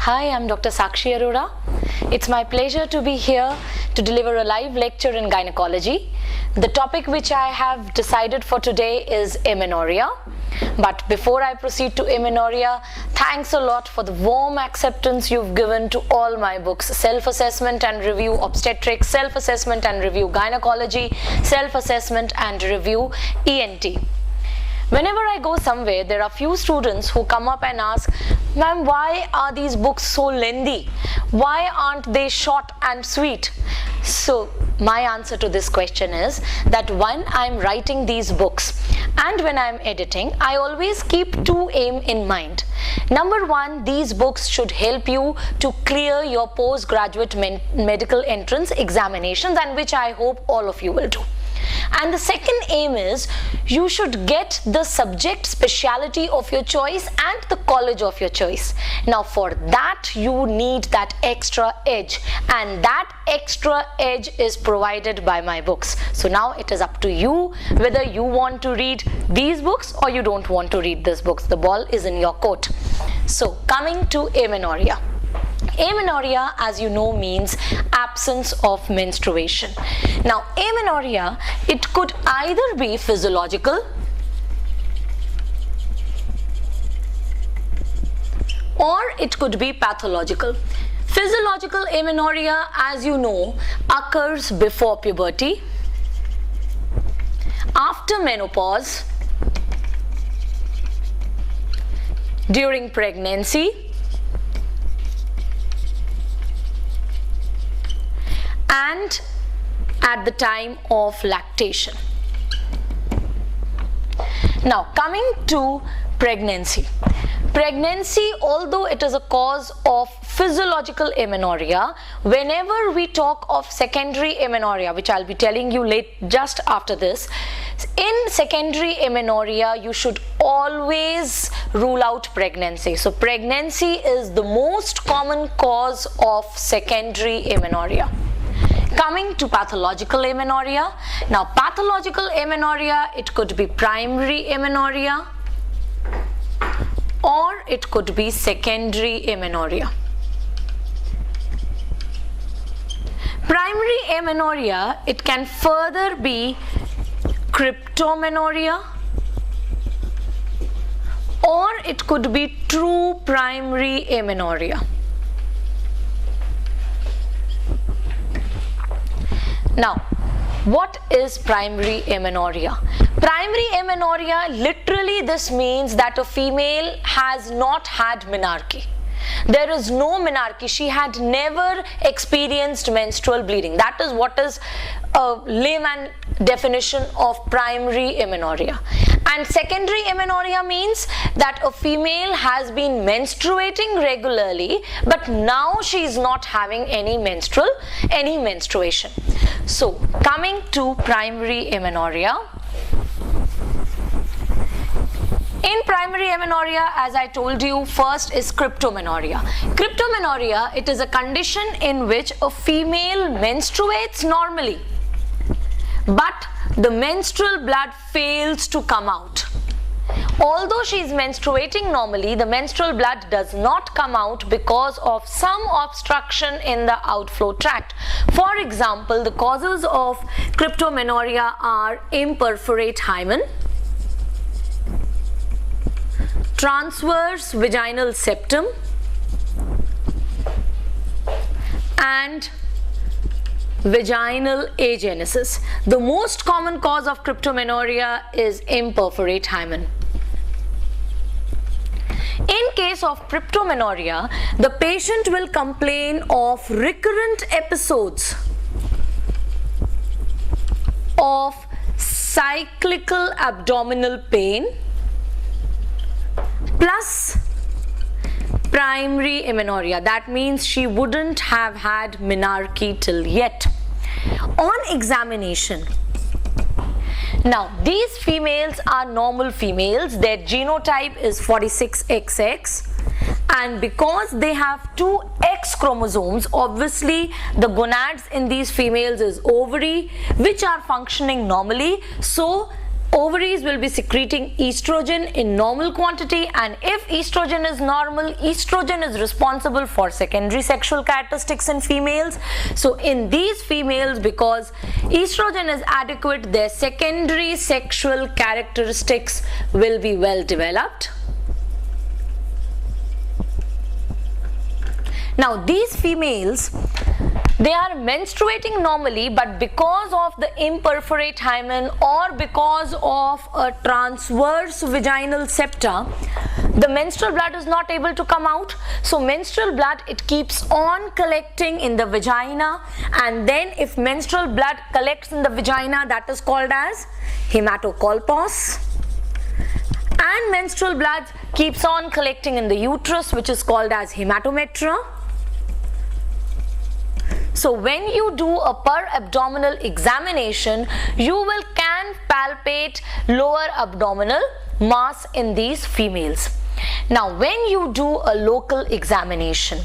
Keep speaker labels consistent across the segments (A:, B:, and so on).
A: Hi, I'm Dr. Sakshi Arora. It's my pleasure to be here to deliver a live lecture in gynecology. The topic which I have decided for today is amenorrhea. But before I proceed to amenorrhea, thanks a lot for the warm acceptance you've given to all my books: Self-Assessment and Review Obstetrics, Self-Assessment and Review Gynecology, Self-Assessment and Review ENT. Whenever I go somewhere, there are few students who come up and ask, "Ma'am, why are these books so lengthy? Why aren't they short and sweet?" So my answer to this question is that when I'm writing these books and when I'm editing, I always keep two aims in mind. Number one, these books should help you to clear your postgraduate medical entrance examinations, and which I hope all of you will do. And the second aim is you should get the subject speciality of your choice and the college of your choice. Now for that you need that extra edge, and that extra edge is provided by my books. So now it is up to you whether you want to read these books or you don't want to read these books. The ball is in your court. So coming to amenorrhea. Amenorrhea, as you know, means absence of menstruation. Now amenorrhea, it could either be physiological or it could be pathological. Physiological amenorrhea, as you know, occurs before puberty, after menopause, during pregnancy, and at the time of lactation. Now coming to pregnancy. Pregnancy, although it is a cause of physiological amenorrhea, whenever we talk of secondary amenorrhea, which I'll be telling you just after this, in secondary amenorrhea you should always rule out pregnancy. So pregnancy is the most common cause of secondary amenorrhea. Coming to pathological amenorrhea. Now pathological amenorrhea, it could be primary amenorrhea or it could be secondary amenorrhea. Primary amenorrhea, it can further be cryptomenorrhea or it could be true primary amenorrhea. Now, what is primary amenorrhea? Primary amenorrhea, literally this means that a female has not had menarche. There is no menarche. She had never experienced menstrual bleeding. That is what is a layman definition of primary amenorrhea. And secondary amenorrhea means that a female has been menstruating regularly, but now she is not having any menstruation. So coming to primary amenorrhea. In primary amenorrhea, as I told you, first is cryptomenorrhea. Cryptomenorrhea, it is a condition in which a female menstruates normally, but the menstrual blood fails to come out. Although she is menstruating normally, the menstrual blood does not come out because of some obstruction in the outflow tract. For example, the causes of cryptomenorrhea are imperforate hymen, transverse vaginal septum, and vaginal agenesis. The most common cause of cryptomenorrhea is imperforate hymen. In case of cryptomenorrhea, the patient will complain of recurrent episodes of cyclical abdominal pain plus primary amenorrhea. That means she wouldn't have had menarche till yet. On examination, now these females are normal females. Their genotype is 46XX, and because they have two X chromosomes, obviously the gonads in these females is ovary, which are functioning normally. So ovaries will be secreting estrogen in normal quantity, and if estrogen is normal, estrogen is responsible for secondary sexual characteristics in females. So in these females, because estrogen is adequate, their secondary sexual characteristics will be well developed. Now these females, they are menstruating normally, but because of the imperforate hymen or because of a transverse vaginal septa, the menstrual blood is not able to come out. So menstrual blood, it keeps on collecting in the vagina, and then if menstrual blood collects in the vagina, that is called as hematocolpos. And menstrual blood keeps on collecting in the uterus, which is called as hematometra. So when you do a per abdominal examination, you can palpate lower abdominal mass in these females. Now when you do a local examination,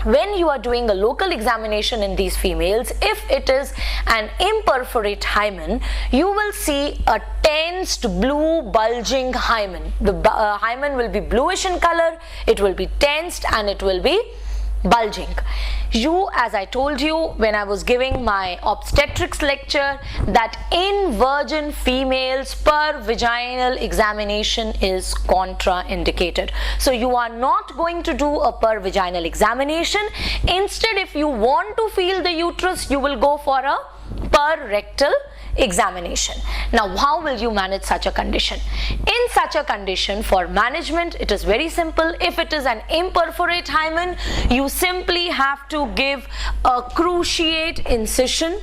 A: when you are doing a local examination in these females, if it is an imperforate hymen, you will see a tensed blue bulging hymen. The hymen will be bluish in color, it will be tensed, and it will be bulging. You, as I told you when I was giving my obstetrics lecture, that in virgin females per vaginal examination is contraindicated. So you are not going to do a per vaginal examination. Instead, if you want to feel the uterus, you will go for a per rectal examination. Now how will you manage such a condition? In such a condition, for management, it is very simple. If it is an imperforate hymen, you simply have to give a cruciate incision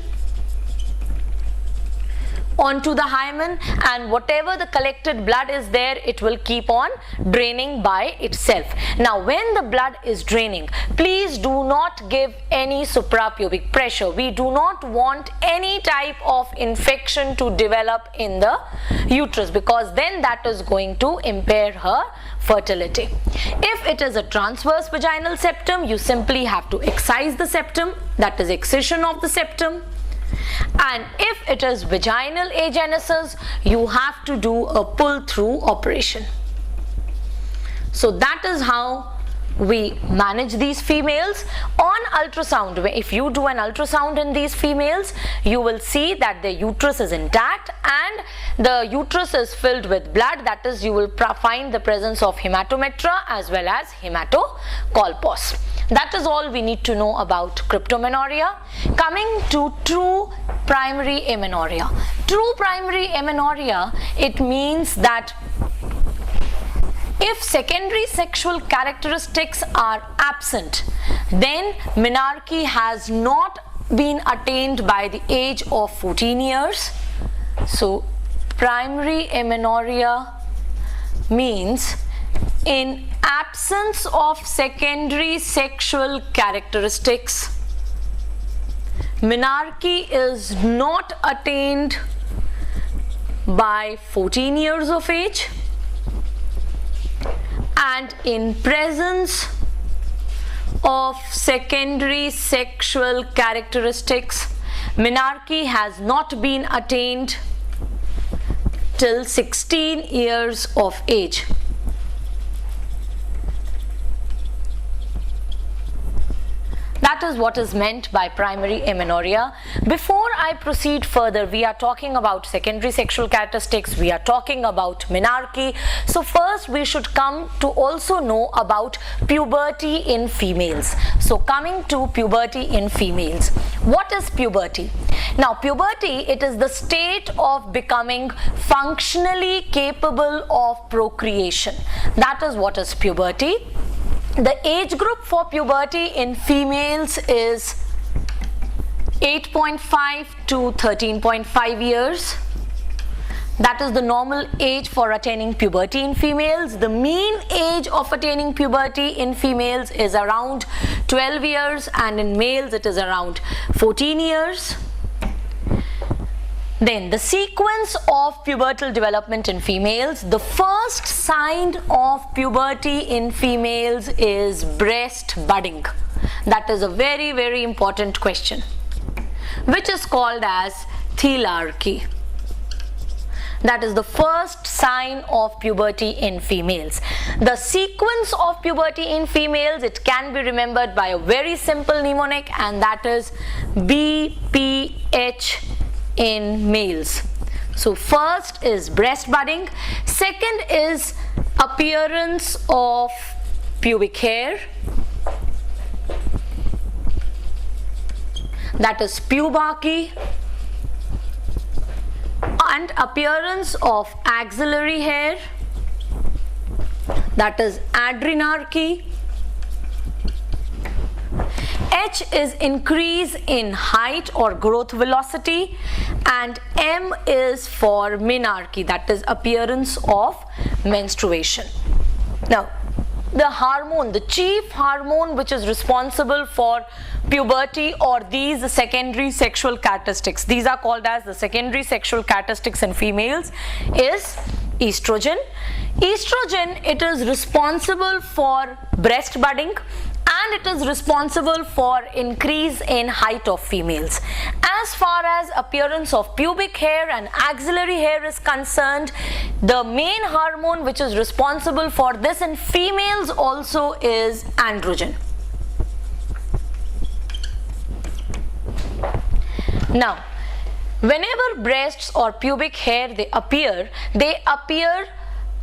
A: onto the hymen, and whatever the collected blood is there, it will keep on draining by itself. Now when the blood is draining, please do not give any suprapubic pressure. We do not want any type of infection to develop in the uterus, because then that is going to impair her fertility. If it is a transverse vaginal septum, you simply have to excise the septum, that is excision of the septum. And if it is vaginal agenesis, you have to do a pull-through operation. So that is how we manage these females. On ultrasound, if you do an ultrasound in these females, you will see that the uterus is intact and the uterus is filled with blood. That is, you will find the presence of hematometra as well as hematocolpos. That is all we need to know about cryptomenorrhea. Coming to true primary amenorrhea. True primary amenorrhea, it means that if secondary sexual characteristics are absent, then menarche has not been attained by the age of 14 years. So primary amenorrhea means in absence of secondary sexual characteristics, menarche is not attained by 14 years of age, and in presence of secondary sexual characteristics, menarche has not been attained till 16 years of age. That is what is meant by primary amenorrhea. Before I proceed further, we are talking about secondary sexual characteristics, we are talking about menarche. So first we should come to also know about puberty in females. So coming to puberty in females. What is puberty? Now puberty, it is the state of becoming functionally capable of procreation. That is what is puberty. The age group for puberty in females is 8.5 to 13.5 years. That is the normal age for attaining puberty in females. The mean age of attaining puberty in females is around 12 years, and in males it is around 14 years. Then the sequence of pubertal development in females. The first sign of puberty in females is breast budding. That is a very, very important question, which is called as thelarche. That is the first sign of puberty in females. The sequence of puberty in females, it can be remembered by a very simple mnemonic, and that is BPH in males. So first is breast budding, second is appearance of pubic hair, that is pubarchy, and appearance of axillary hair, that is adrenarche. H is increase in height or growth velocity, and M is for menarche, that is appearance of menstruation. Now, the hormone, the chief hormone which is responsible for puberty or these secondary sexual characteristics, these are called as the secondary sexual characteristics in females, is estrogen. Estrogen, it is responsible for breast budding, and it is responsible for increase in height of females. As far as appearance of pubic hair and axillary hair is concerned, the main hormone which is responsible for this in females also is androgen. Now, whenever breasts or pubic hair they appear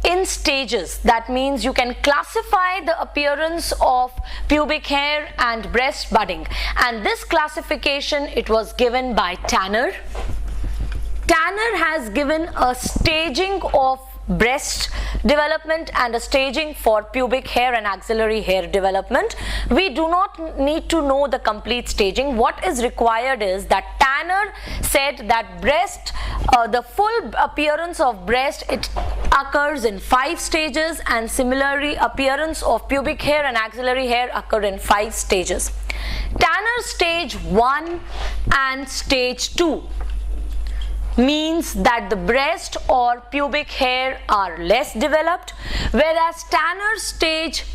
A: in stages. That means you can classify the appearance of pubic hair and breast budding, and this classification, it was given by Tanner. Tanner has given a staging of breast development and a staging for pubic hair and axillary hair development. We do not need to know the complete staging. What is required is that Tanner said that breast, the full appearance of breast, it occurs in 5 stages, and similarly appearance of pubic hair and axillary hair occur in 5 stages. Tanner stage 1 and stage 2 means that the breast or pubic hair are less developed, whereas Tanner stage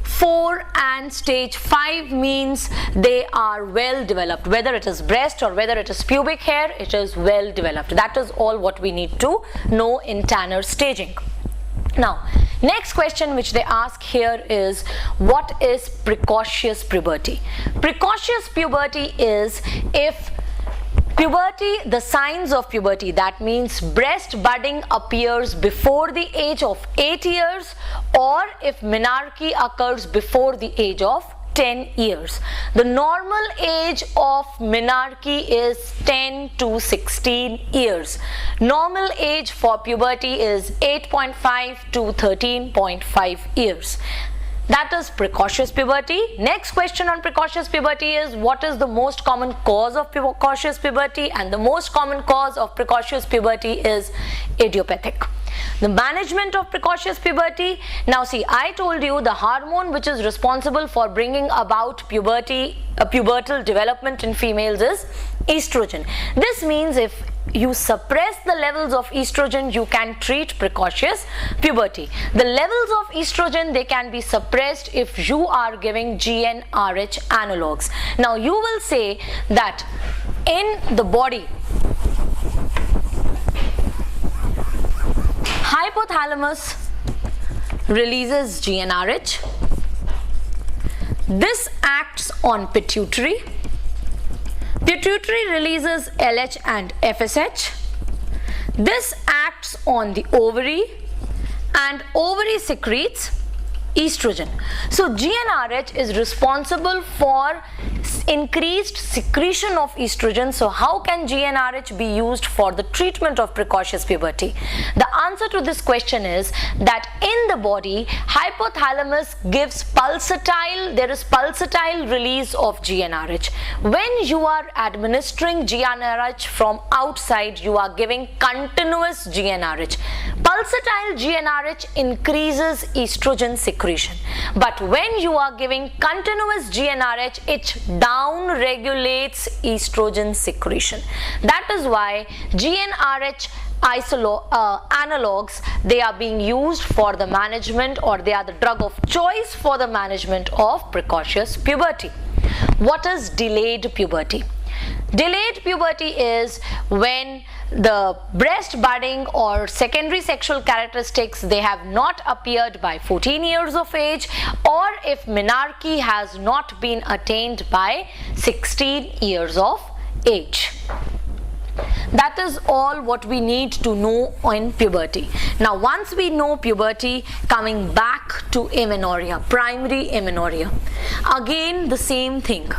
A: 4 and stage 5 means they are well developed. Whether it is breast or whether it is pubic hair, it is well developed. That is all what we need to know in Tanner staging. Now, next question which they ask here is, what is precocious puberty? Precocious puberty is if puberty, the signs of puberty, that means breast budding appears before the age of 8 years, or if menarche occurs before the age of 10 years. The normal age of menarche is 10 to 16 years. Normal age for puberty is 8.5 to 13.5 years. That is precocious puberty. Next question on precocious puberty is, what is the most common cause of precocious puberty? And the most common cause of precocious puberty is idiopathic. The management of precocious puberty. Now see, I told you the hormone which is responsible for bringing about puberty, pubertal development in females is estrogen. This means if you suppress the levels of estrogen, you can treat precocious puberty. The levels of estrogen, they can be suppressed if you are giving GnRH analogs. Now you will say that in the body, hypothalamus releases GnRH. This acts on pituitary. Pituitary releases LH and FSH. This acts on the ovary, and ovary secretes estrogen. So GnRH is responsible for increased secretion of estrogen. So how can GnRH be used for the treatment of precocious puberty? The answer to this question is that in the body, hypothalamus gives pulsatile, there is pulsatile release of GnRH. When you are administering GnRH from outside, you are giving continuous GnRH. Pulsatile GnRH increases estrogen secretion. But when you are giving continuous GnRH, it down regulates estrogen secretion. That is why GnRH analogs, they are being used for the management, or they are the drug of choice for the management of precocious puberty. What is delayed puberty? Delayed puberty is when the breast budding or secondary sexual characteristics, they have not appeared by 14 years of age, or if menarche has not been attained by 16 years of age. That is all what we need to know in puberty. Now once we know puberty, coming back to amenorrhea, primary amenorrhea, again the same thing.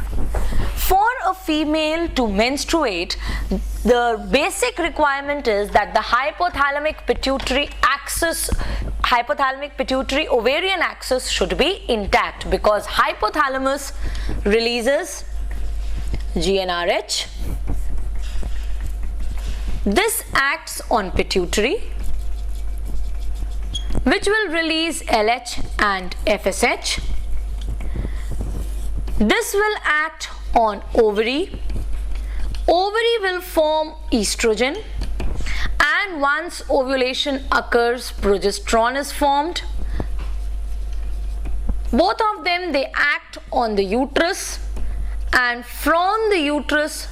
A: For a female to menstruate, the basic requirement is that the hypothalamic pituitary axis, hypothalamic pituitary ovarian axis should be intact, because hypothalamus releases GnRH. This acts on pituitary, which will release LH and FSH. This will act on ovary. Ovary will form estrogen, and once ovulation occurs, progesterone is formed. Both of them, they act on the uterus, and from the uterus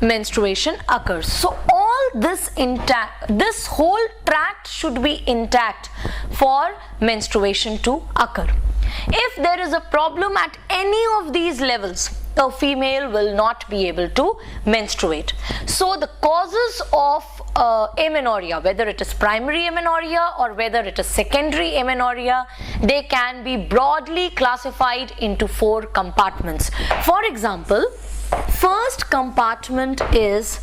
A: menstruation occurs. So all this intact, this whole tract should be intact for menstruation to occur. If there is a problem at any of these levels, the female will not be able to menstruate. So the causes of amenorrhea, whether it is primary amenorrhea or whether it is secondary amenorrhea, they can be broadly classified into 4 compartments. For example, first compartment is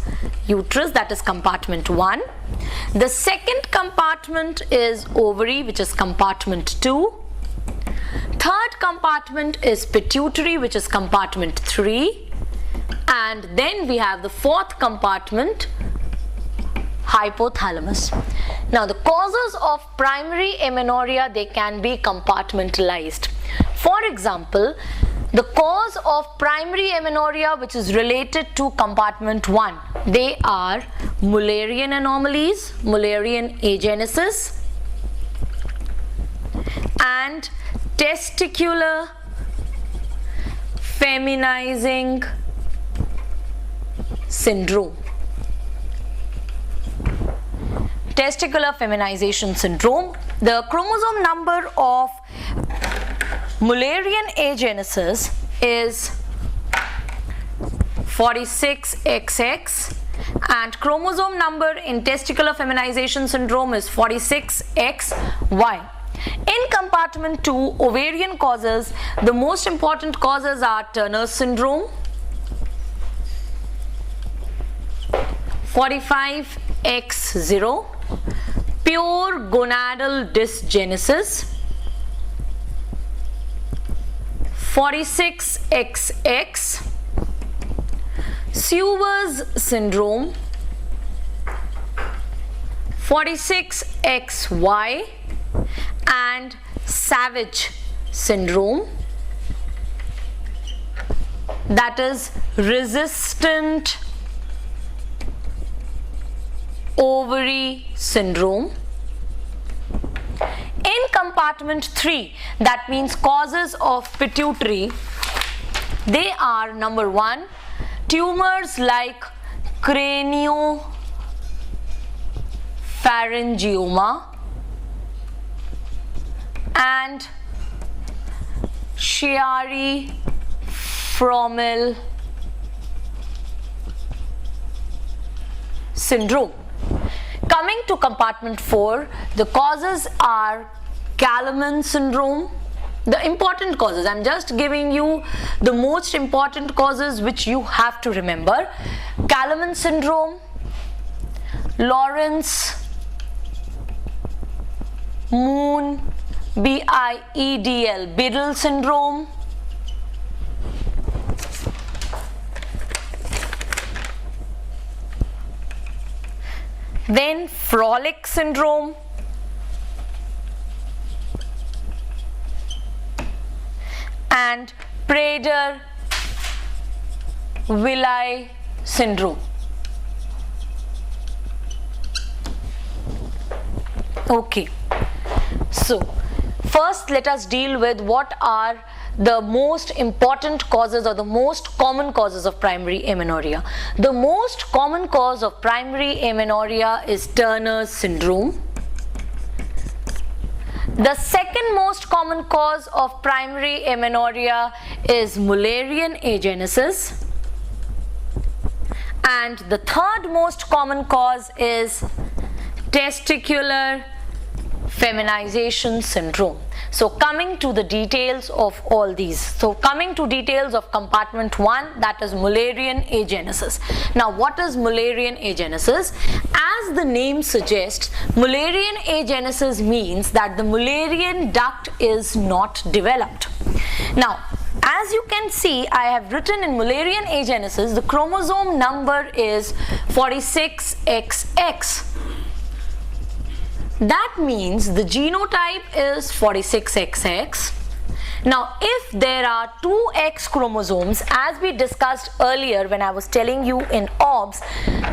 A: uterus, that is compartment 1. The second compartment is ovary, which is compartment 2. Third compartment is pituitary, which is compartment 3. And then we have the fourth compartment, hypothalamus. Now the causes of primary amenorrhea, they can be compartmentalized. For example, the cause of primary amenorrhea, which is related to compartment 1, they are Mullerian anomalies, Mullerian agenesis, and testicular feminizing syndrome. Testicular feminization syndrome. The chromosome number of Mullerian agenesis is 46XX, and chromosome number in testicular feminization syndrome is 46XY. In compartment 2, ovarian causes, the most important causes are Turner syndrome, 45X0, pure gonadal dysgenesis, 46XX, Sewers syndrome, 46XY, and Savage syndrome, that is resistant ovary syndrome. In compartment 3, that means causes of pituitary, they are number 1, tumors like craniopharyngioma and Chiari-Frommel syndrome. Coming to compartment 4, the causes are Kallmann syndrome. The important causes, I'm just giving you the most important causes which you have to remember. Kallmann syndrome, Lawrence-Moon, BIEDL, Biddle syndrome, then Froelich syndrome, and Prader-Willi syndrome. Okay, so first let us deal with what are the most important causes or the most common causes of primary amenorrhea. The most common cause of primary amenorrhea is Turner's syndrome. The second most common cause of primary amenorrhea is Mullerian agenesis. And the third most common cause is testicular feminization syndrome. So coming to the details of all these. So coming to details of compartment 1, that is Mullerian agenesis. Now what is Mullerian agenesis? As the name suggests, Mullerian agenesis means that the Mullerian duct is not developed. Now as you can see, I have written in Mullerian agenesis, the chromosome number is 46XX. That means the genotype is 46XX. Now if there are two X chromosomes, as we discussed earlier when I was telling you in OBS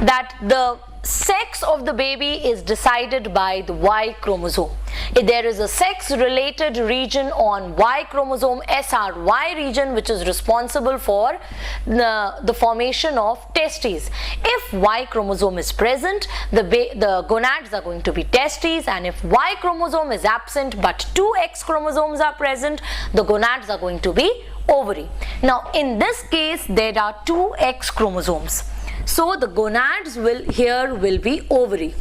A: that the sex of the baby is decided by the Y chromosome. If there is a sex related region on Y chromosome, SRY region, which is responsible for the formation of testes. If Y chromosome is present, the gonads are going to be testes, and if Y chromosome is absent but two X chromosomes are present, the gonads are going to be ovary. Now in this case there are two X chromosomes. So the gonads will be ovary.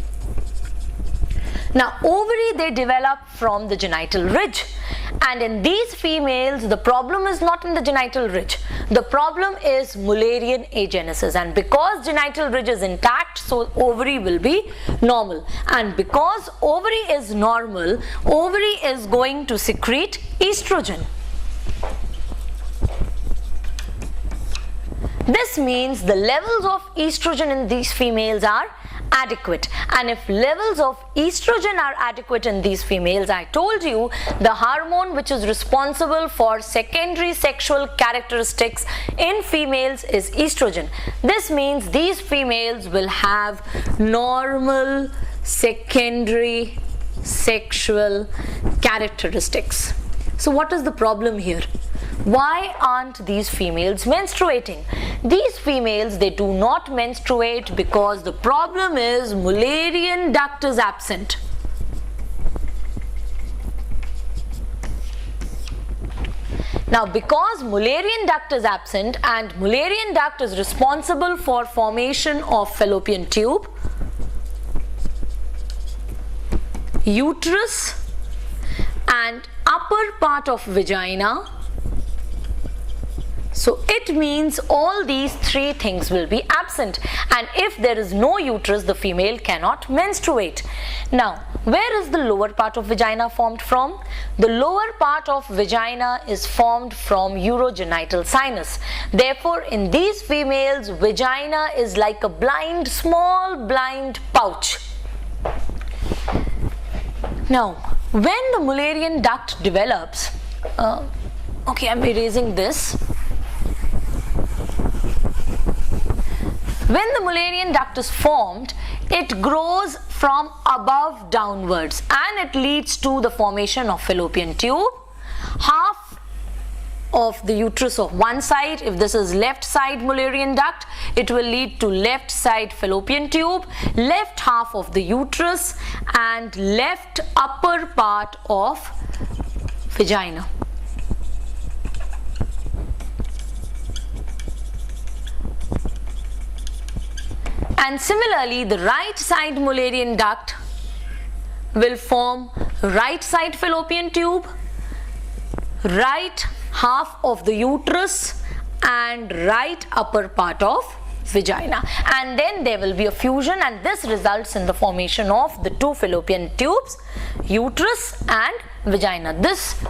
A: Now ovary they develop from the genital ridge, and in these females the problem is not in the genital ridge. The problem is Mullerian agenesis, and because genital ridge is intact, so ovary will be normal, and because ovary is normal, ovary is going to secrete estrogen. This means the levels of estrogen in these females are adequate, and if levels of estrogen are adequate in these females, I told you the hormone which is responsible for secondary sexual characteristics in females is estrogen. This means these females will have normal secondary sexual characteristics. So what is the problem here? Why aren't these females menstruating? These females, they do not menstruate because the problem is Mullerian duct is absent. Now because Mullerian duct is absent, and Mullerian duct is responsible for formation of fallopian tube, uterus and upper part of vagina, so it means all these three things will be absent, and if there is no uterus, the female cannot menstruate. Now where is the lower part of vagina formed from? The lower part of vagina is formed from urogenital sinus. Therefore in these females, vagina is like a small blind pouch. Now when the Mullerian duct develops, okay, I'm erasing this. When the Mullerian duct is formed, it grows from above downwards and it leads to the formation of fallopian tube. Half of the uterus of one side, if this is left side Mullerian duct, it will lead to left side fallopian tube, left half of the uterus and left upper part of vagina. And similarly, the right side Mullerian duct will form right side fallopian tube, right half of the uterus and right upper part of vagina, and then there will be a fusion, and this results in the formation of the two fallopian tubes, uterus and vagina. This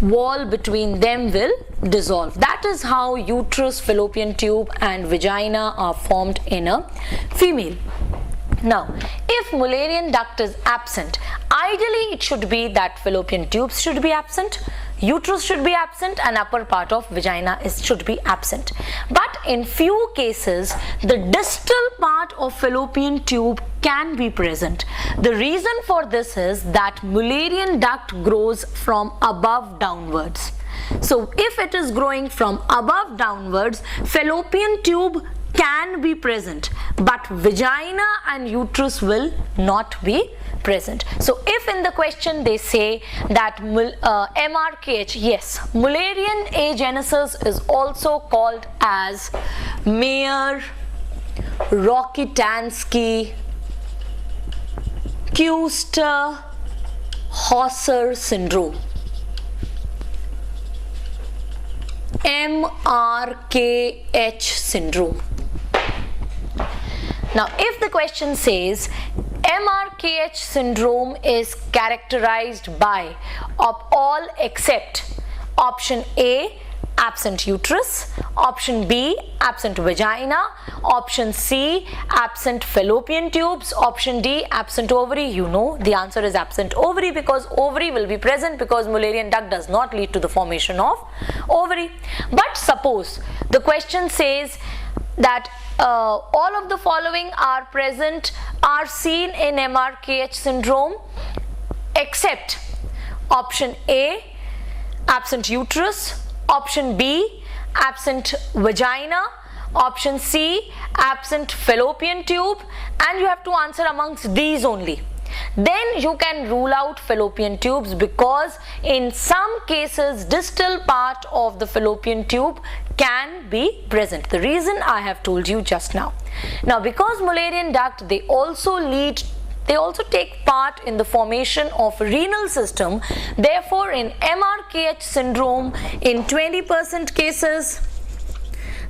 A: wall between them will dissolve. That is how uterus, fallopian tube and vagina are formed in a female. Now if Mullerian duct is absent, ideally it should be that fallopian tubes should be absent, uterus should be absent and upper part of vagina should be absent. But in few cases, the distal part of fallopian tube can be present. The reason for this is that Mullerian duct grows from above downwards. So if it is growing from above downwards, fallopian tube can be present, but vagina and uterus will not be present. So if in the question they say that MRKH, yes, Mullerian agenesis is also called as Mayer-Rokitansky Kuster-Hauser syndrome. MRKH syndrome. Now if the question says MRKH syndrome is characterized by all except option A, absent uterus, option B, absent vagina, option C, absent fallopian tubes, option D, absent ovary. You know the answer is absent ovary, because ovary will be present because Mullerian duct does not lead to the formation of ovary. But suppose the question says that all of the following are seen in MRKH syndrome except option A, absent uterus, option B, absent vagina, option C, absent fallopian tube, and you have to answer amongst these only. Then you can rule out fallopian tubes, because in some cases distal part of the fallopian tube can be present. The reason I have told you just now. Now because Mullerian duct, they also take part in the formation of renal system. Therefore in MRKH syndrome, in 20% cases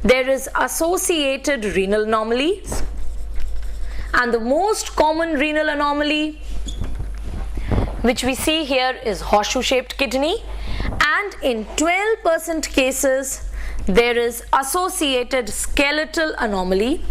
A: there is associated renal anomalies, and the most common renal anomaly which we see here is horseshoe shaped kidney, and in 12% cases there is associated skeletal anomaly,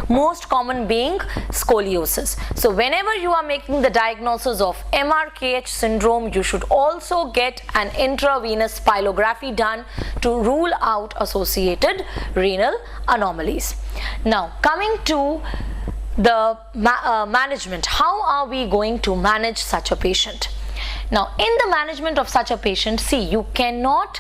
A: most common being scoliosis. So whenever you are making the diagnosis of MRKH syndrome, you should also get an intravenous pyelography done to rule out associated renal anomalies. Now coming to the management, how are we going to manage such a patient? Now in the management of such a patient, see, you cannot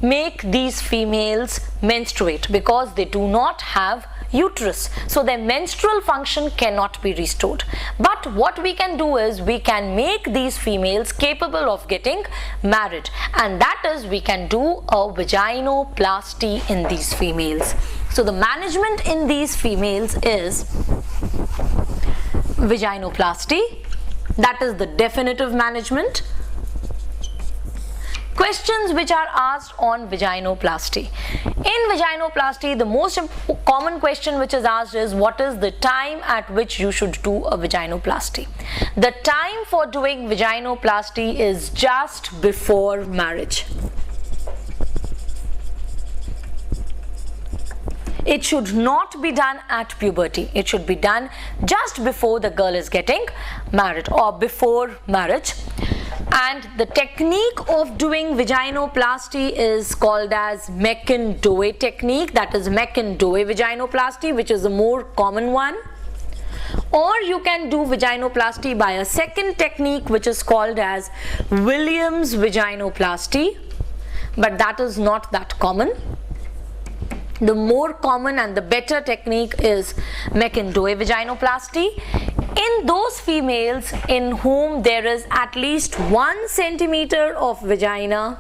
A: make these females menstruate because they do not have uterus, so their menstrual function cannot be restored. But what we can do is we can make these females capable of getting married, and that is we can do a vaginoplasty in these females. So the management in these females is vaginoplasty, that is the definitive management. Questions which are asked on vaginoplasty. In vaginoplasty, the most common question which is asked is, what is the time at which you should do a vaginoplasty? The time for doing vaginoplasty is just before marriage. It should not be done at puberty. It should be done just before the girl is getting married or before marriage. And the technique of doing vaginoplasty is called as Meckin-Dewey technique, that is Meckin-Dewey vaginoplasty, which is the more common one. Or you can do vaginoplasty by a second technique which is called as Williams vaginoplasty, but that is not that common. The more common and the better technique is Meckin-Dewey vaginoplasty. In those females in whom there is at least 1 centimeter of vagina,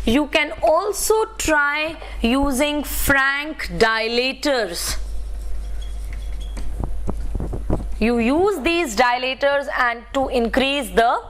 A: you can also try using Frank dilators. You use these dilators and to increase the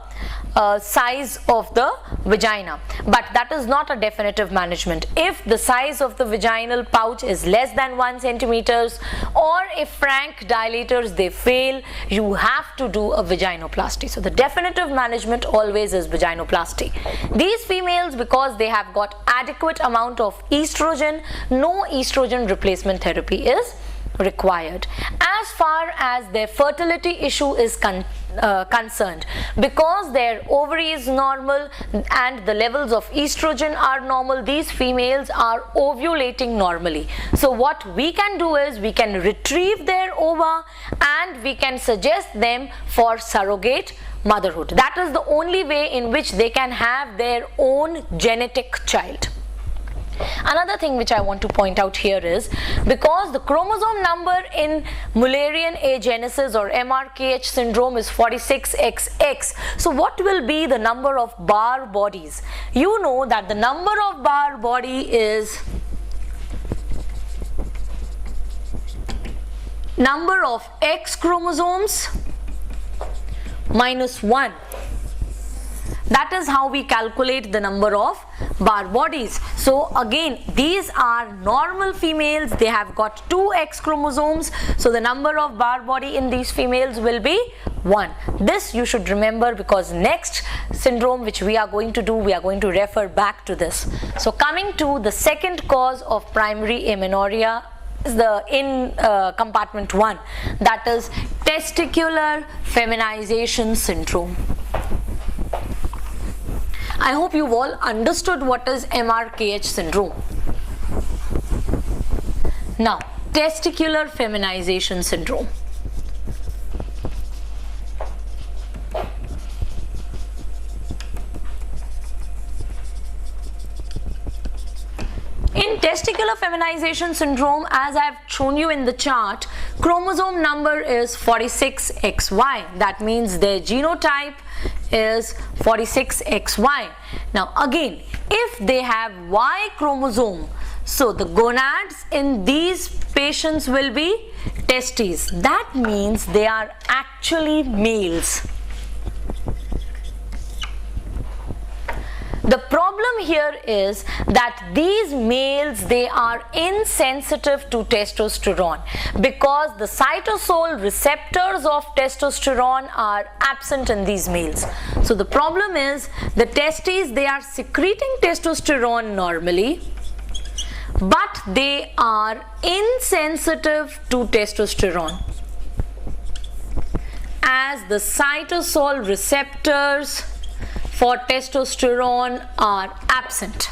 A: size of the vagina, but that is not a definitive management. If the size of the vaginal pouch is less than 1 centimeters, or if Frank dilators they fail, you have to do a vaginoplasty. So the definitive management always is vaginoplasty. These females, because they have got adequate amount of estrogen, no estrogen replacement therapy is required. As far as their fertility issue is concerned, because their ovary is normal and the levels of estrogen are normal, these females are ovulating normally. So what we can do is we can retrieve their ova and we can suggest them for surrogate motherhood. That is the only way in which they can have their own genetic child. Another thing which I want to point out here is, because the chromosome number in Mullerian agenesis or MRKH syndrome is 46XX, so what will be the number of Barr bodies? You know that the number of Barr body is number of X chromosomes minus 1. That is how we calculate the number of Barr bodies. So again, these are normal females, they have got 2 X chromosomes, so the number of Barr body in these females will be 1. This you should remember, because next syndrome which we are going to do, we are going to refer back to this. So coming to the second cause of primary amenorrhea is in compartment 1, that is testicular feminization syndrome. I hope you've all understood what is MRKH syndrome. Now, testicular feminization syndrome. In testicular feminization syndrome, as I have shown you in the chart, chromosome number is 46XY. That means their genotype is 46XY. Now again, if they have Y chromosome, so the gonads in these patients will be testes. That means they are actually males. The problem here is that these males, they are insensitive to testosterone because the cytosol receptors of testosterone are absent in these males. So the problem is the testes, they are secreting testosterone normally, but they are insensitive to testosterone, as the cytosol receptors for testosterone are absent.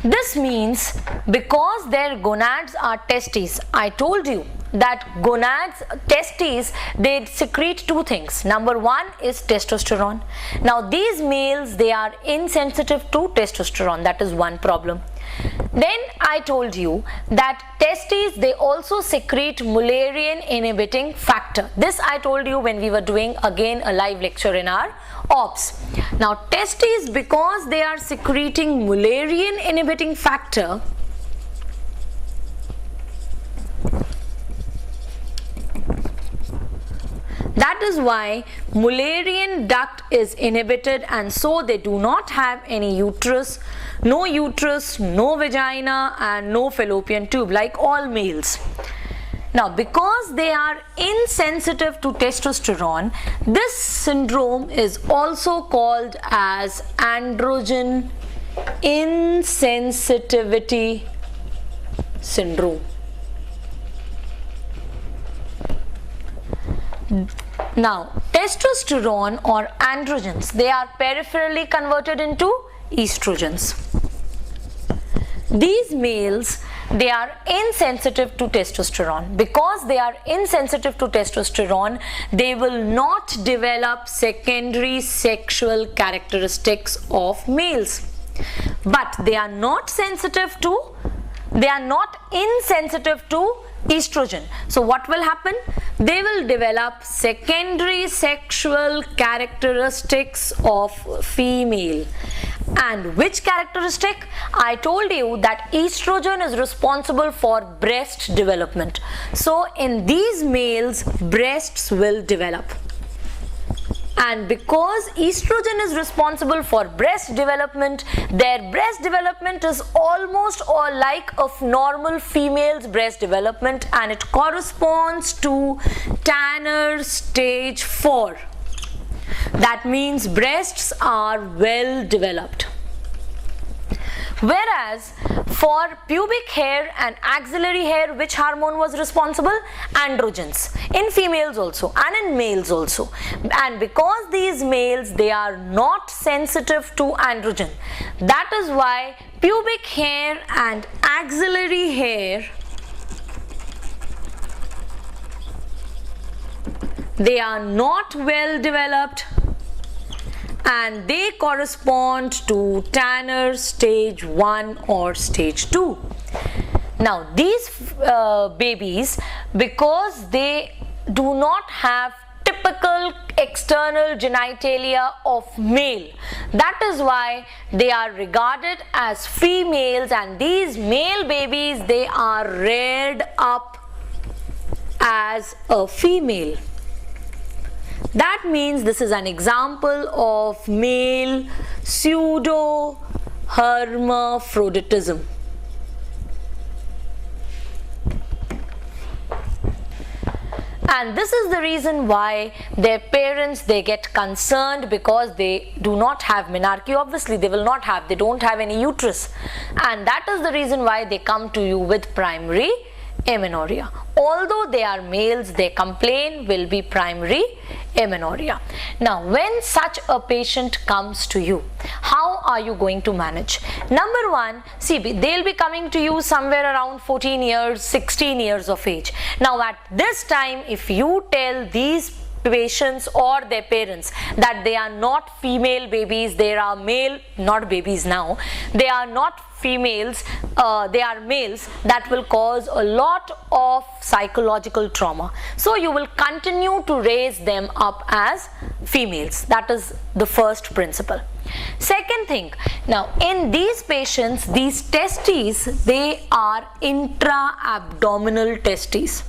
A: This means because their gonads are testes, I told you that gonads, testes, they secrete 2 things. Number 1 is testosterone. Now these males, they are insensitive to testosterone. That is one problem. Then I told you that testes, they also secrete Mullerian inhibiting factor. This I told you when we were doing again a live lecture in our OBS. Now testes, because they are secreting Mullerian inhibiting factor, that is why Mullerian duct is inhibited, and so they do not have any uterus, no vagina and no fallopian tube like all males. Now because they are insensitive to testosterone, this syndrome is also called as androgen insensitivity syndrome. Now testosterone or androgens, they are peripherally converted into estrogens. These males, they are insensitive to testosterone. Because they are insensitive to testosterone, they will not develop secondary sexual characteristics of males. But they are not insensitive to estrogen. So what will happen? They will develop secondary sexual characteristics of female. And which characteristic? I told you that estrogen is responsible for breast development. So in these males, breasts will develop. And because estrogen is responsible for breast development, their breast development is almost all like of normal female's breast development, and it corresponds to Tanner stage 4. That means breasts are well developed. Whereas for pubic hair and axillary hair, which hormone was responsible? Androgens, in females also and in males also. And because these males, they are not sensitive to androgen, that is why pubic hair and axillary hair, they are not well developed and they correspond to Tanner stage 1 or stage 2. Now these babies, because they do not have typical external genitalia of male, that is why they are regarded as females, and these male babies, they are reared up as a female. That means this is an example of male pseudo-hermaphroditism. And this is the reason why their parents, they get concerned, because they do not have menarche. Obviously they don't have any uterus, and that is the reason why they come to you with primary amenorrhea. Although they are males, their complaint will be primary amenorrhea. Now when such a patient comes to you, how are you going to manage? Number one, see, they'll be coming to you somewhere around 14 years, 16 years of age. Now at this time, if you tell these patients or their parents that they are not female babies, they are male, not babies now, they are not females, they are males, that will cause a lot of psychological trauma. So you will continue to raise them up as females. That is the first principle. Second thing, now in these patients, these testes, they are intra-abdominal testes.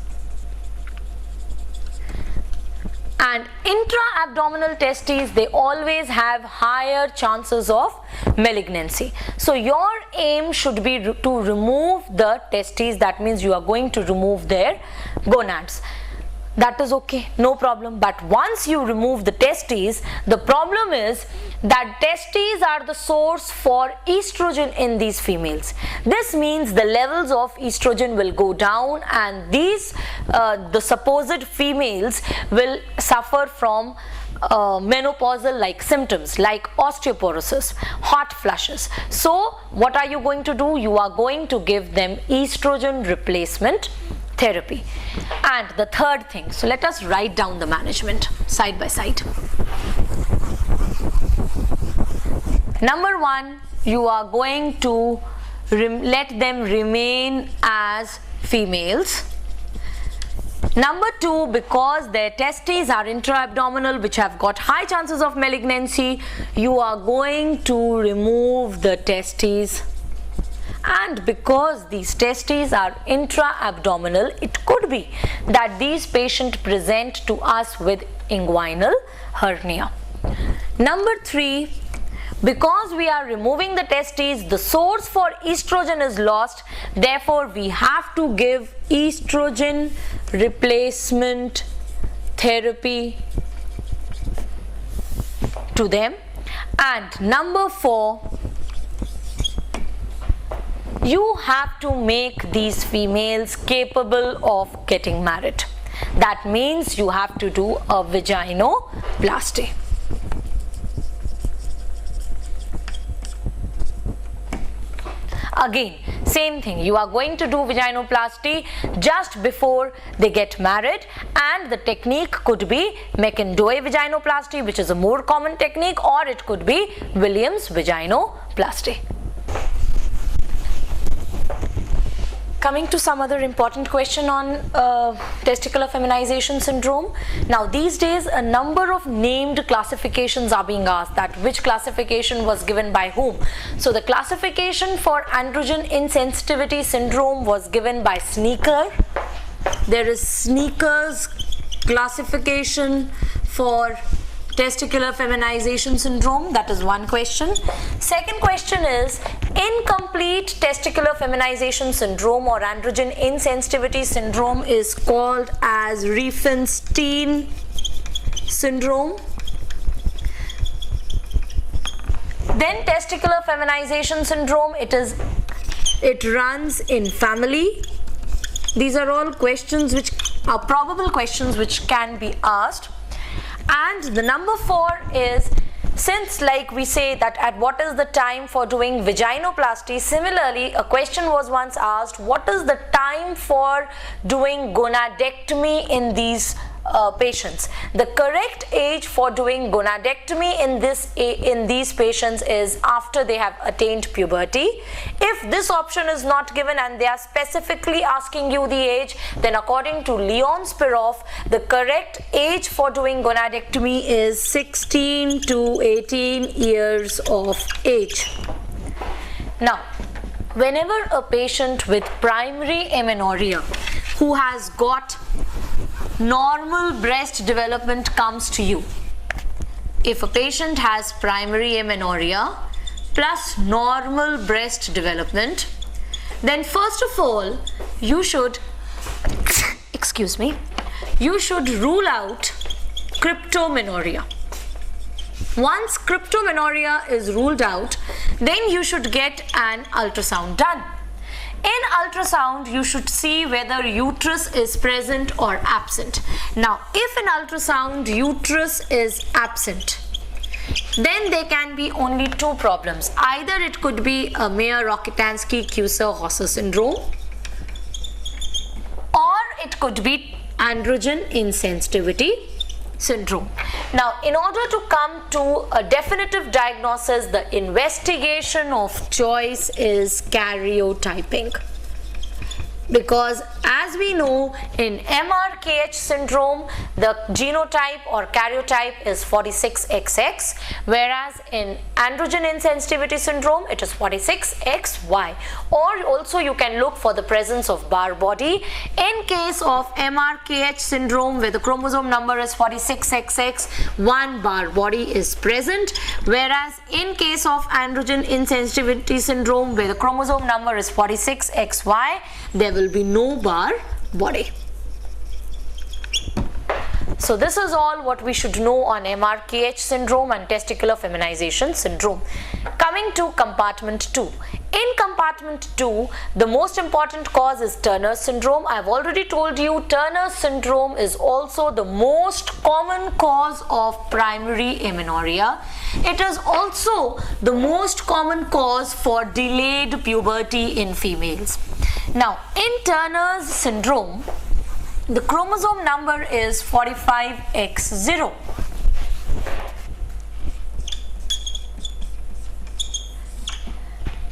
A: And intra-abdominal testes, they always have higher chances of malignancy. So your aim should be to remove the testes. That means you are going to remove their gonads. That is okay, no problem. But once you remove the testes, the problem is that testes are the source for estrogen in these females. This means the levels of estrogen will go down, and these the supposed females will suffer from menopausal like symptoms like osteoporosis, hot flushes. So what are you going to do? You are going to give them estrogen replacement therapy. And the third thing, so let us write down the management side by side. Number one, you are going to let them remain as females. Number two, because their testes are intra-abdominal, which have got high chances of malignancy, you are going to remove the testes. And because these testes are intra-abdominal, it could be that these patients present to us with inguinal hernia. Number three, because we are removing the testes, the source for estrogen is lost. Therefore, we have to give estrogen replacement therapy to them. And number four, you have to make these females capable of getting married. That means you have to do a vaginoplasty. Again, same thing, you are going to do vaginoplasty just before they get married, and the technique could be McIndoe vaginoplasty, which is a more common technique, or it could be Williams vaginoplasty. Coming to some other important question on testicular feminization syndrome. Now these days a number of named classifications are being asked, that which classification was given by whom. So the classification for androgen insensitivity syndrome was given by Sneaker. There is Sneaker's classification for testicular feminization syndrome. That is one question. Second question is, incomplete testicular feminization syndrome or androgen insensitivity syndrome is called as Riefenstein syndrome. Then testicular feminization syndrome, it runs in family. These are all questions which are probable questions which can be asked. And the number 4 is, since like we say that at what is the time for doing vaginoplasty, similarly a question was once asked, what is the time for doing gonadectomy in these patients? The correct age for doing gonadectomy in these patients is after they have attained puberty. If this option is not given and they are specifically asking you the age, then according to Leon Spiroff, the correct age for doing gonadectomy is 16 to 18 years of age. Now, whenever a patient with primary amenorrhea who has got normal breast development comes to you, if a patient has primary amenorrhea plus normal breast development, then first of all you should you should rule out cryptomenorrhea. Once cryptomenorrhea is ruled out, then you should get an ultrasound done. In ultrasound, you should see whether uterus is present or absent. Now, if in ultrasound uterus is absent, then there can be only 2 problems. Either it could be a Mayer-Rokitansky-Kuser-Hauser syndrome, or it could be androgen insensitivity syndrome. Now, in order to come to a definitive diagnosis, the investigation of choice is karyotyping. Because as we know, in MRKH syndrome, the genotype or karyotype is 46XX, whereas in androgen insensitivity syndrome, it is 46XY. Or also you can look for the presence of Barr body. In case of MRKH syndrome, where the chromosome number is 46XX, 1 Barr body is present, whereas in case of androgen insensitivity syndrome, where the chromosome number is 46XY, there will be no Barr body. So this is all what we should know on MRKH syndrome and testicular feminization syndrome. Coming to compartment 2. In compartment 2, the most important cause is Turner syndrome. I have already told you Turner syndrome is also the most common cause of primary amenorrhea. It is also the most common cause for delayed puberty in females. Now, in Turner's syndrome, the chromosome number is 45X0.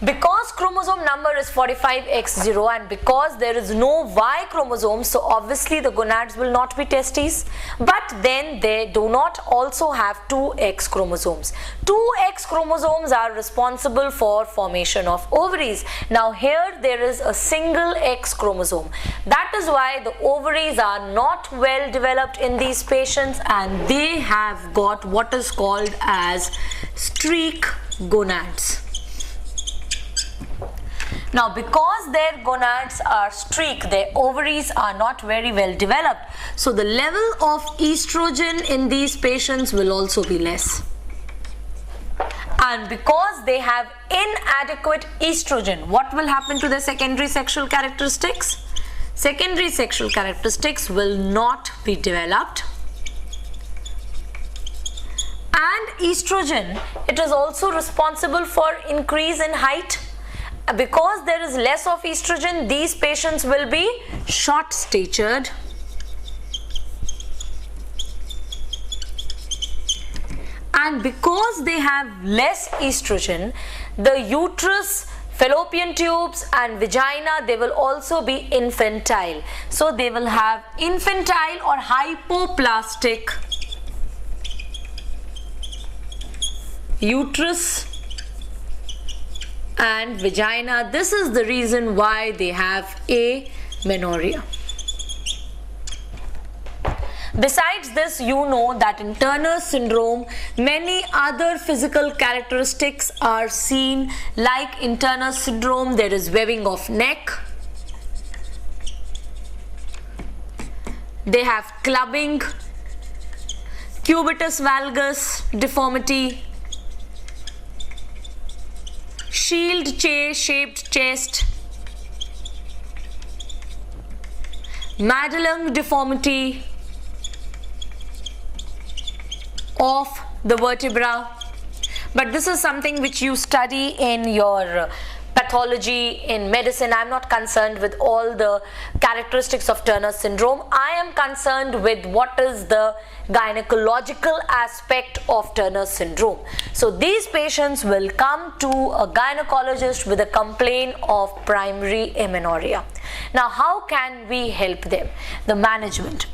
A: Because chromosome number is 45X0 and because there is no Y chromosome, so obviously the gonads will not be testes, but then they do not also have 2X chromosomes. 2X chromosomes are responsible for formation of ovaries. Now here there is a single X chromosome. That is why the ovaries are not well developed in these patients and they have got what is called as streak gonads. Now, because their gonads are streak, their ovaries are not very well developed, so the level of estrogen in these patients will also be less. And because they have inadequate estrogen, what will happen to the secondary sexual characteristics? Secondary sexual characteristics will not be developed. And estrogen, it is also responsible for increase in height. Because there is less of estrogen, these patients will be short-statured. And because they have less estrogen, the uterus, fallopian tubes and vagina, they will also be infantile. So they will have infantile or hypoplastic uterus and vagina. This is the reason why they have amenorrhea. Besides this, you know that in Turner syndrome, many other physical characteristics are seen. Like in Turner syndrome, there is webbing of neck. They have clubbing, cubitus valgus deformity, shaped chest, Madelung deformity of the vertebra. But this is something which you study in your pathology in medicine. I'm not concerned with all the characteristics of Turner syndrome. I am concerned with what is the gynecological aspect of Turner syndrome. So these patients will come to a gynecologist with a complaint of primary amenorrhea. Now, how can we help them? The management.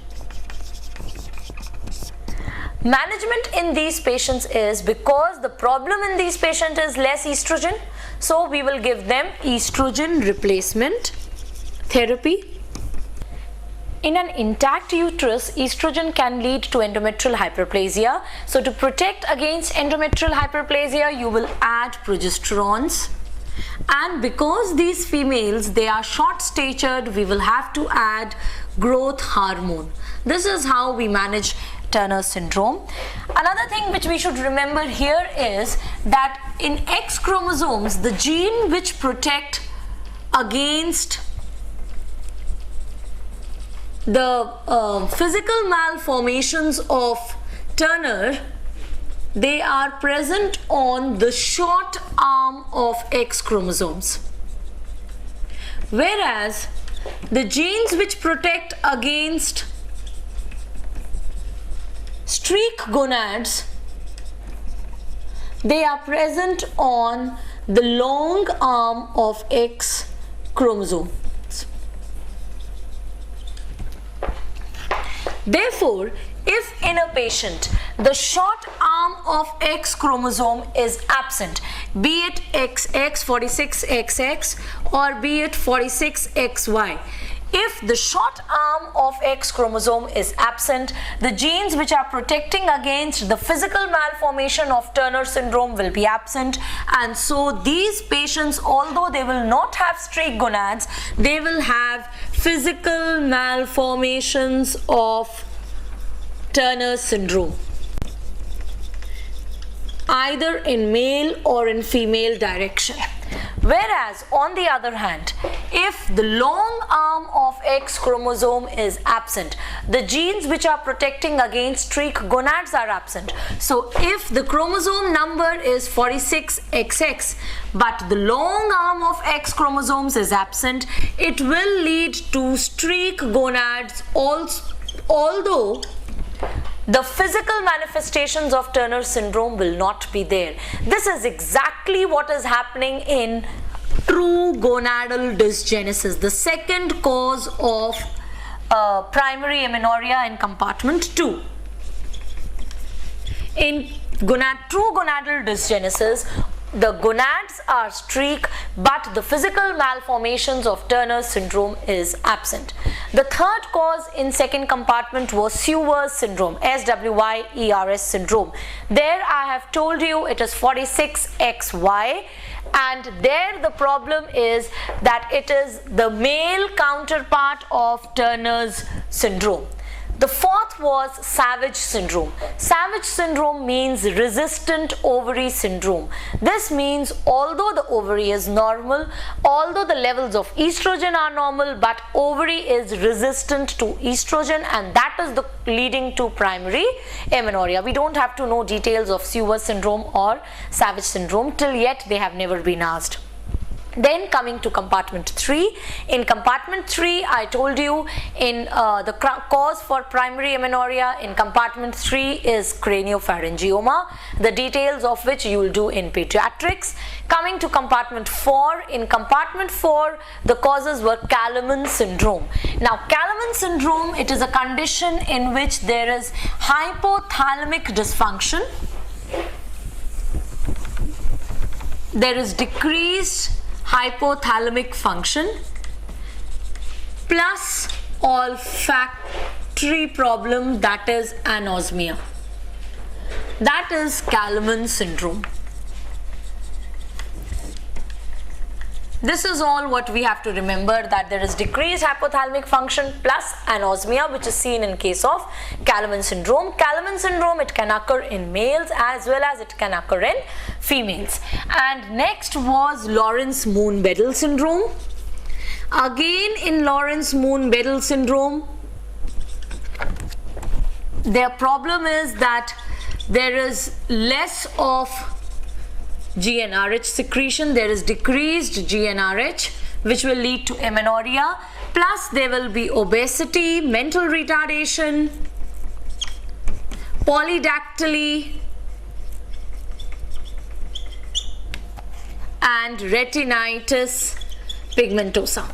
A: Management in these patients is, because the problem in these patients is less estrogen, so we will give them estrogen replacement therapy. In an intact uterus, estrogen can lead to endometrial hyperplasia. So to protect against endometrial hyperplasia, you will add progesterones. And because these females, they are short statured, we will have to add growth hormone. This is how we manage Turner syndrome. Another thing which we should remember here is that in X chromosomes, the gene which protect against the physical malformations of Turner, they are present on the short arm of X chromosomes, whereas the genes which protect against streak gonads, they are present on the long arm of X chromosome. Therefore, if in a patient the short arm of X chromosome is absent, be it XX, 46XX, or be it 46XY, if the short arm of X chromosome is absent, the genes which are protecting against the physical malformation of Turner syndrome will be absent, and so these patients, although they will not have streak gonads, they will have physical malformations of Turner syndrome, either in male or in female direction. Whereas on the other hand, if the long arm of X chromosome is absent, the genes which are protecting against streak gonads are absent. So if the chromosome number is 46XX but the long arm of X chromosomes is absent, it will lead to streak gonads also, although the physical manifestations of Turner syndrome will not be there. This is exactly what is happening in true gonadal dysgenesis, the second cause of primary amenorrhea in compartment 2. In true gonadal dysgenesis, the gonads are streak, but the physical malformations of Turner syndrome is absent. The third cause in second compartment was Swyer syndrome, SWYERS syndrome. There I have told you it is 46XY, and there the problem is that it is the male counterpart of Turner's syndrome. The fourth was Savage syndrome. Savage syndrome means resistant ovary syndrome. This means although the ovary is normal, although the levels of estrogen are normal, but ovary is resistant to estrogen, and that is the leading to primary amenorrhea. We don't have to know details of Swyer syndrome or Savage syndrome. Till yet they have never been asked. Then coming to compartment 3, in compartment 3 I told you in the cause for primary amenorrhea in compartment 3 is craniopharyngioma, the details of which you will do in pediatrics. Coming to compartment 4, in compartment 4 the causes were Kallmann syndrome. Now Kallmann syndrome, it is a condition in which there is hypothalamic dysfunction, there is decreased hypothalamic function plus olfactory problem, that is anosmia. That is Kallmann syndrome. This is all what we have to remember, that there is decreased hypothalamic function plus anosmia, which is seen in case of Kallmann syndrome. Kallmann syndrome, it can occur in males as well as it can occur in females. And next was Lawrence-Moon-Bedell syndrome. Again, in Lawrence-Moon-Bedell syndrome, their problem is that there is less of GnRH secretion, there is decreased GnRH, which will lead to amenorrhea, plus there will be obesity, mental retardation, polydactyly, and retinitis pigmentosa.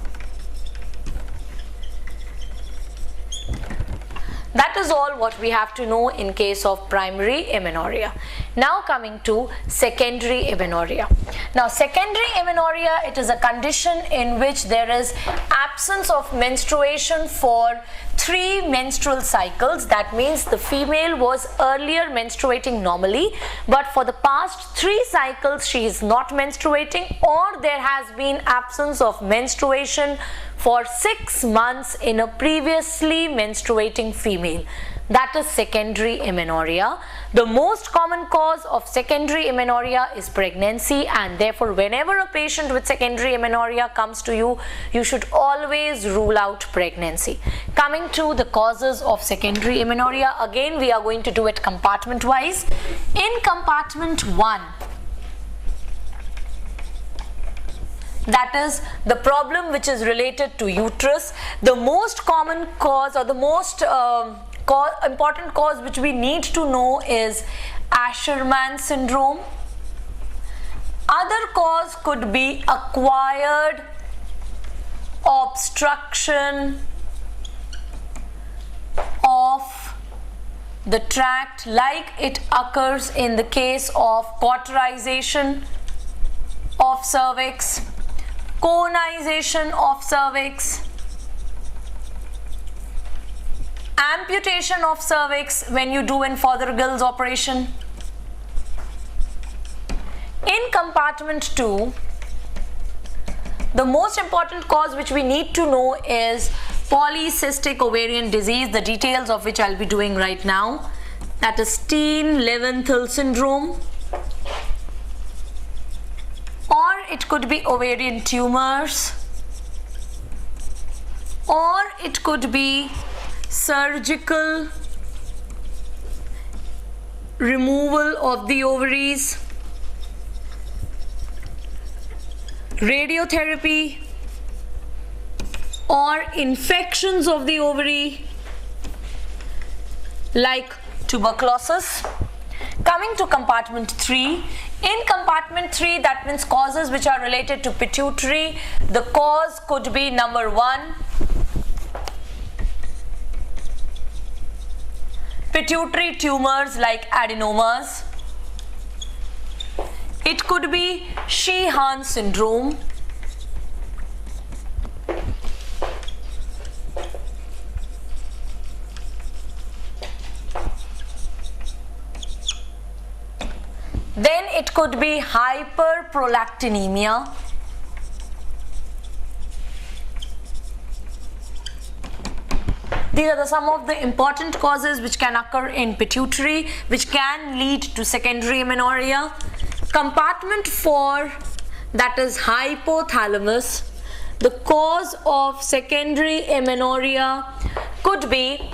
A: That is all what we have to know in case of primary amenorrhea. Now coming to secondary amenorrhea. Now secondary amenorrhea, it is a condition in which there is absence of menstruation for 3 menstrual cycles. That means the female was earlier menstruating normally, but for the past 3 cycles she is not menstruating, or there has been absence of menstruation for 6 months in a previously menstruating female. That is secondary amenorrhea. The most common cause of secondary amenorrhea is pregnancy, and therefore whenever a patient with secondary amenorrhea comes to you, you should always rule out pregnancy. Coming to the causes of secondary amenorrhea, again we are going to do it compartment wise. In compartment 1, that is the problem which is related to uterus, the most common cause or the most important cause which we need to know is Asherman syndrome. Other cause could be acquired obstruction of the tract, like it occurs in the case of cauterization of cervix, conization of cervix, amputation of cervix when you do in Fothergill's operation. In compartment 2, the most important cause which we need to know is polycystic ovarian disease, the details of which I'll be doing right now. That is Steen-Leventhal syndrome, or it could be ovarian tumors, or it could be surgical removal of the ovaries, radiotherapy, or infections of the ovary like tuberculosis. Coming to compartment 3, in compartment 3, that means causes which are related to pituitary. The cause could be number 1, pituitary tumors like adenomas. It could be Sheehan syndrome. Then it could be hyperprolactinemia. These are some of the important causes which can occur in pituitary, which can lead to secondary amenorrhea. Compartment 4, that is hypothalamus. The cause of secondary amenorrhea could be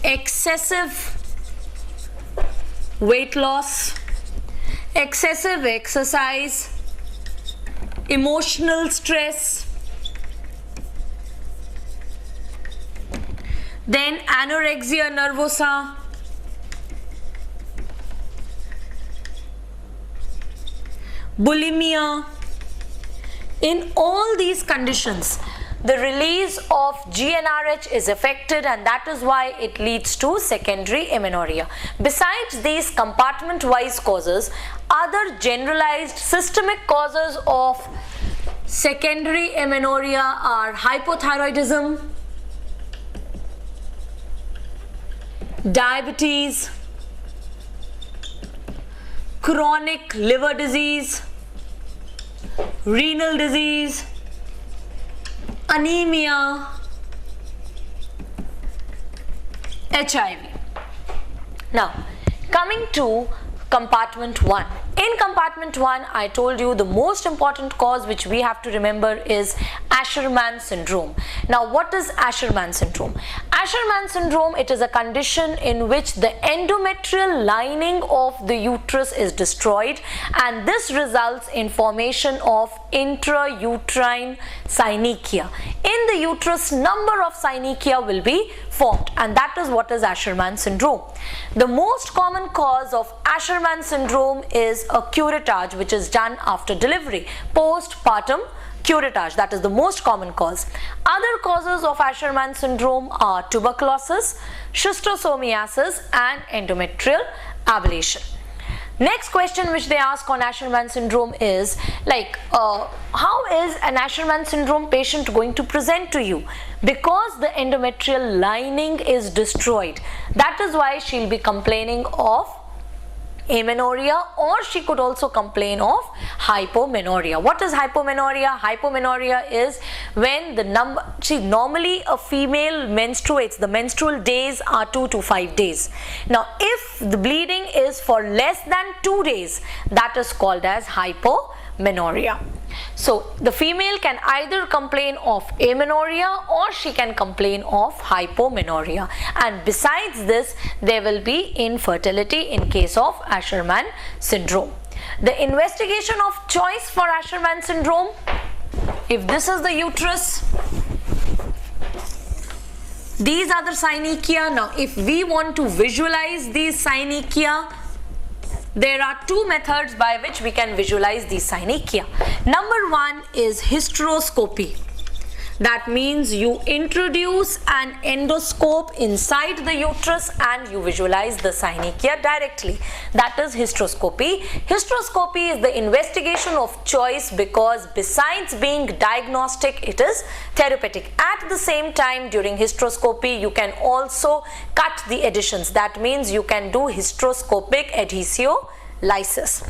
A: excessive weight loss, excessive exercise, emotional stress, then anorexia nervosa, bulimia. In all these conditions, the release of GnRH is affected, and that is why it leads to secondary amenorrhea. Besides these compartment-wise causes, other generalized systemic causes of secondary amenorrhea are hypothyroidism, diabetes, chronic liver disease, renal disease, anemia, HIV. Now, coming to compartment 1. In compartment 1, I told you the most important cause which we have to remember is Asherman syndrome. Now, what is Asherman syndrome? Asherman syndrome, it is a condition in which the endometrial lining of the uterus is destroyed, and this results in formation of intrauterine synechia. In the uterus, number of synechia will be formed, and that is what is Asherman syndrome. The most common cause of Asherman syndrome is a curettage, which is done after delivery, postpartum curettage. That is the most common cause. Other causes of Asherman syndrome are tuberculosis, schistosomiasis, and endometrial ablation. Next question which they ask on Asherman syndrome is how is an Asherman syndrome patient going to present to you? Because the endometrial lining is destroyed, that is why she'll be complaining of amenorrhea, or she could also complain of hypomenorrhea. What is hypomenorrhea? Hypomenorrhea is when normally a female menstruates, the menstrual days are 2 to 5 days. Now, if the bleeding is for less than 2 days, that is called as hypomenorrhea. So, the female can either complain of amenorrhea or she can complain of hypomenorrhea, and besides this, there will be infertility in case of Asherman syndrome. The investigation of choice for Asherman syndrome, if this is the uterus, these are the synechia. Now, if we want to visualize these synechia, there are two methods by which we can visualize these synechia. Number one is hysteroscopy. That means you introduce an endoscope inside the uterus and you visualize the synechia directly. That is hysteroscopy. Hysteroscopy is the investigation of choice because besides being diagnostic, it is therapeutic. At the same time, during hysteroscopy, you can also cut the adhesions. That means you can do hysteroscopic adhesiolysis.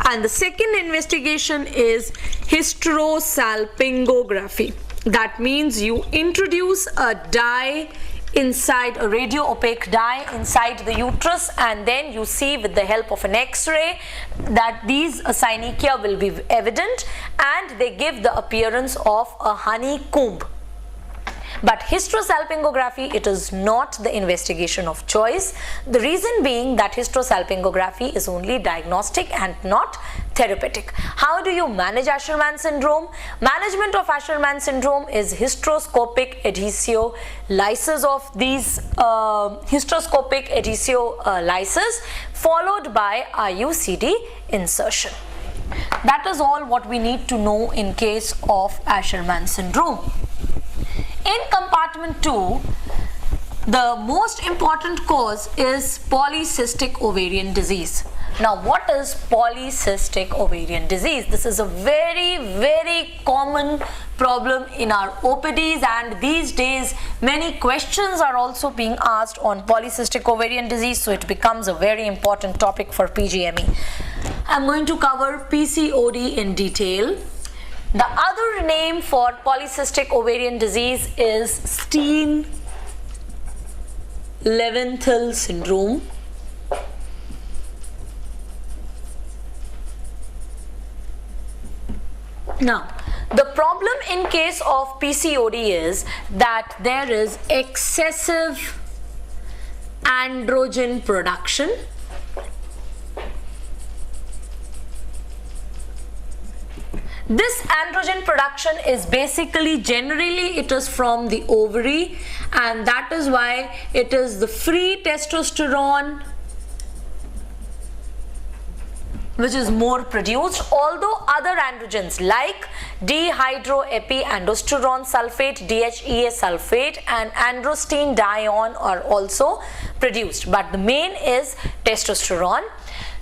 A: And the second investigation is hysterosalpingography. That means you introduce a dye inside, a radio opaque dye inside the uterus, and then you see with the help of an X-ray that these synechia will be evident and they give the appearance of a honeycomb. But hysterosalpingography, it is not the investigation of choice. The reason being that hysterosalpingography is only diagnostic and not therapeutic. How do you manage Asherman syndrome? Management of Asherman syndrome is hysteroscopic adhesiolysis of these hysteroscopic adhesiolysis followed by IUCD insertion. That is all what we need to know in case of Asherman syndrome. In compartment 2, the most important cause is polycystic ovarian disease. Now, what is polycystic ovarian disease? This is a very common problem in our OPDs, and these days many questions are also being asked on polycystic ovarian disease, so it becomes a very important topic for PGME. I'm going to cover PCOD in detail. The other name for polycystic ovarian disease is Steen-Leventhal syndrome. Now, the problem in case of PCOD is that there is excessive androgen production. This androgen production is basically, generally it is from the ovary, and that is why it is the free testosterone which is more produced, although other androgens like dehydroepiandrosterone sulfate, DHEA sulfate, and androstenedione are also produced, but the main is testosterone.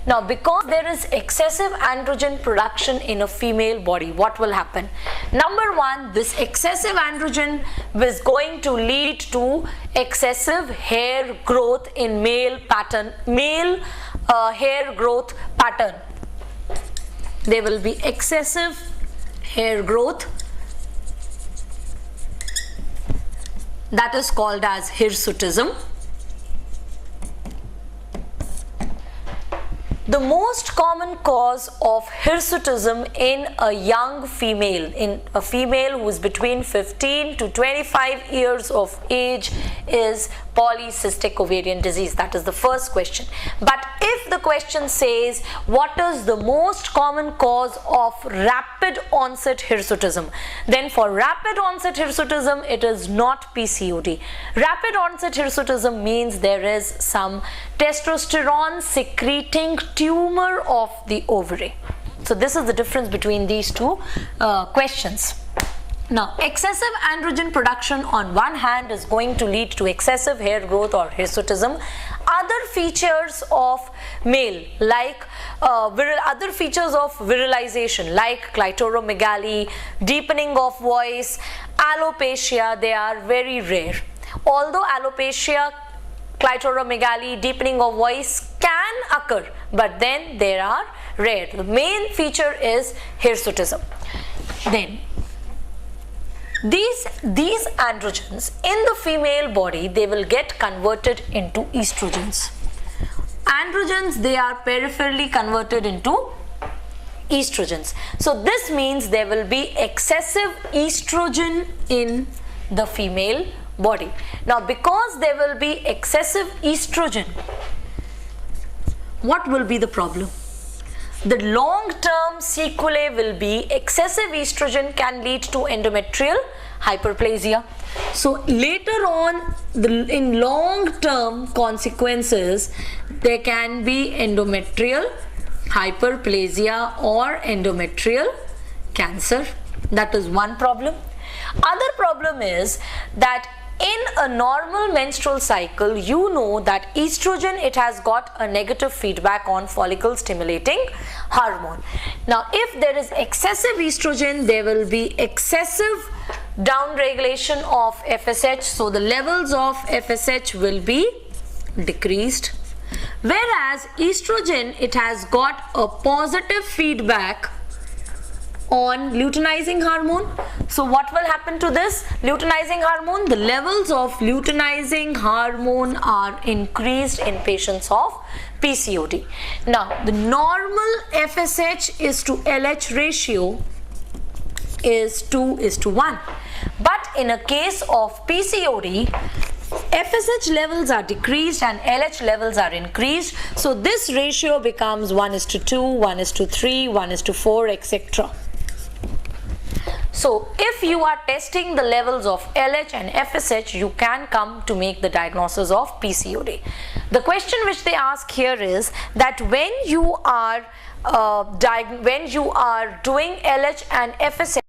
A: Now, because there is excessive androgen production in a female body, what will happen? Number one, this excessive androgen is going to lead to excessive hair growth in male hair growth pattern. There will be excessive hair growth, that is called as hirsutism. The most common cause of hirsutism in a young female, in a female who is between 15 to 25 years of age, is polycystic ovarian disease. That is the first question. But if the question says what is the most common cause of rapid onset hirsutism, then for rapid onset hirsutism it is not PCOD. Rapid onset hirsutism means there is some testosterone secreting tumor of the ovary. So this is the difference between these two questions. Now, excessive androgen production on one hand is going to lead to excessive hair growth or hirsutism. Other features of male, like other features of virilization, like clitoromegaly, deepening of voice, alopecia, they are very rare. Although alopecia, clitoromegaly, deepening of voice can occur, but then they are rare. The main feature is hirsutism. Then these androgens in the female body, they will get converted into estrogens. Androgens, they are peripherally converted into estrogens. So this means there will be excessive estrogen in the female body. Now, because there will be excessive estrogen, what will be the problem? The long-term sequelae will be excessive estrogen can lead to endometrial hyperplasia. So later on, in long-term consequences, there can be endometrial hyperplasia or endometrial cancer. That is one problem. Other problem is that in a normal menstrual cycle, you know that estrogen, it has got a negative feedback on follicle stimulating hormone. Now, if there is excessive estrogen, there will be excessive downregulation of FSH. So the levels of FSH will be decreased. Whereas estrogen, it has got a positive feedback on luteinizing hormone. So what will happen to this luteinizing hormone? The levels of luteinizing hormone are increased in patients of PCOD. Now, the normal FSH is to LH ratio is 2:1. But in a case of PCOD, FSH levels are decreased and LH levels are increased. So this ratio becomes 1:2, 1:3, 1:4, etc. So if you are testing the levels of LH and FSH, you can come to make the diagnosis of PCOD. The question which they ask here is that when you are doing LH and FSH,